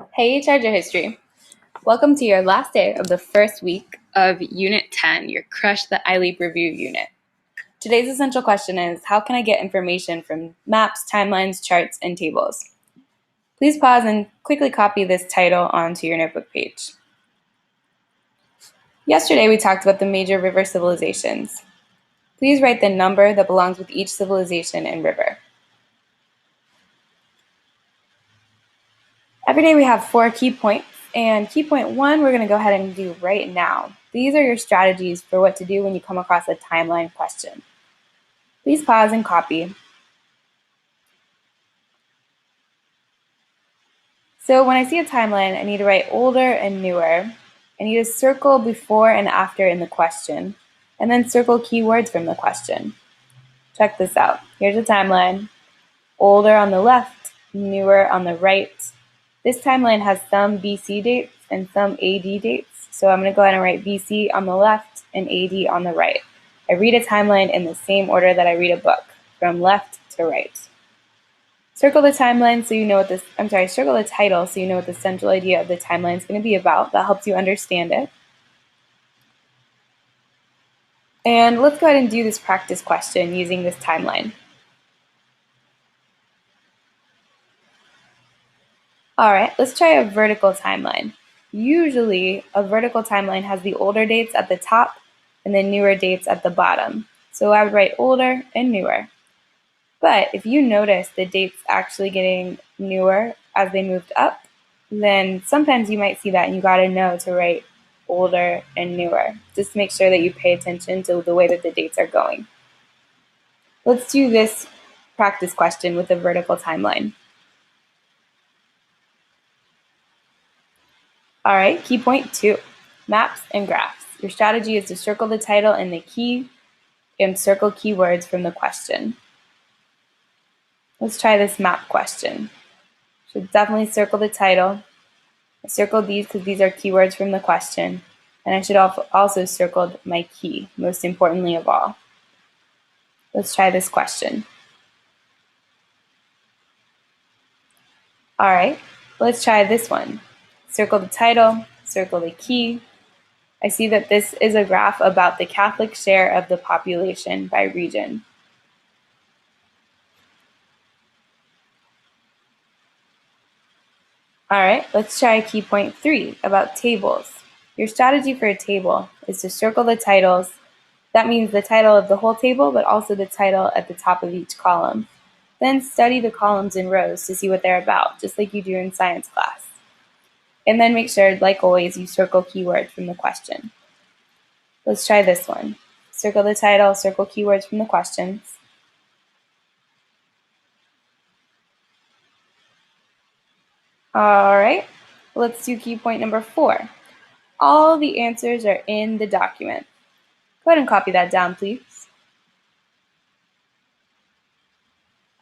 Hey, Treasure History. Welcome to your last day of the first week of Unit 10, your Crush the iLeap Review unit. Today's essential question is, how can I get information from maps, timelines, charts, and tables? Please pause and quickly copy this title onto your notebook page. Yesterday, we talked about the major river civilizations. Please write the number that belongs with each civilization and river. Every day we have 4 key points, and key point 1 we're going to go ahead and do right now. These are your strategies for what to do when you come across a timeline question. Please pause and copy. So when I see a timeline, I need to write older and newer. I need to circle before and after in the question, and then circle keywords from the question. Check this out. Here's a timeline. Older on the left, newer on the right. This timeline has some BC dates and some AD dates, so I'm going to go ahead and write BC on the left and AD on the right. I read a timeline in the same order that I read a book, from left to right. Circle the timeline so you know what circle the title so you know what the central idea of the timeline is going to be about. That helps you understand it. And let's go ahead and do this practice question using this timeline. All right, let's try a vertical timeline. Usually, a vertical timeline has the older dates at the top and the newer dates at the bottom. So I would write older and newer. But if you notice the dates actually getting newer as they moved up, then sometimes you might see that and you gotta know to write older and newer. Just make sure that you pay attention to the way that the dates are going. Let's do this practice question with a vertical timeline. All right, key point 2, maps and graphs. Your strategy is to circle the title and the key and circle keywords from the question. Let's try this map question. Should definitely circle the title. I circled these because these are keywords from the question. And I should also circled my key, most importantly of all. Let's try this question. All right, let's try this one. Circle the title, circle the key. I see that this is a graph about the Catholic share of the population by region. All right, let's try key point 3 about tables. Your strategy for a table is to circle the titles. That means the title of the whole table, but also the title at the top of each column. Then study the columns and rows to see what they're about, just like you do in science class. And then make sure, like always, you circle keywords from the question. Let's try this one. Circle the title, circle keywords from the questions. All right, let's do key point number 4. All the answers are in the document. Go ahead and copy that down, please.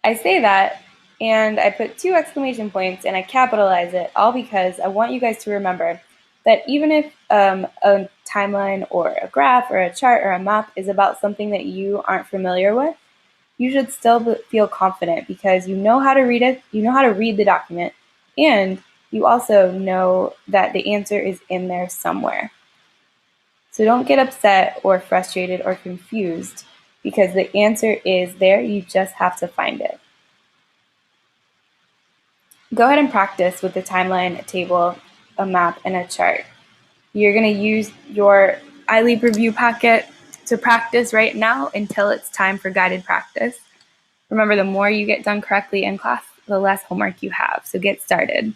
I say that and I put 2 exclamation points and I capitalize it, all because I want you guys to remember that even if a timeline or a graph or a chart or a map is about something that you aren't familiar with, you should still feel confident because you know how to read it, you know how to read the document, and you also know that the answer is in there somewhere. So don't get upset or frustrated or confused because the answer is there, you just have to find it. Go ahead and practice with the timeline, a table, a map, and a chart. You're going to use your iLeap review packet to practice right now until it's time for guided practice. Remember, the more you get done correctly in class, the less homework you have, so get started.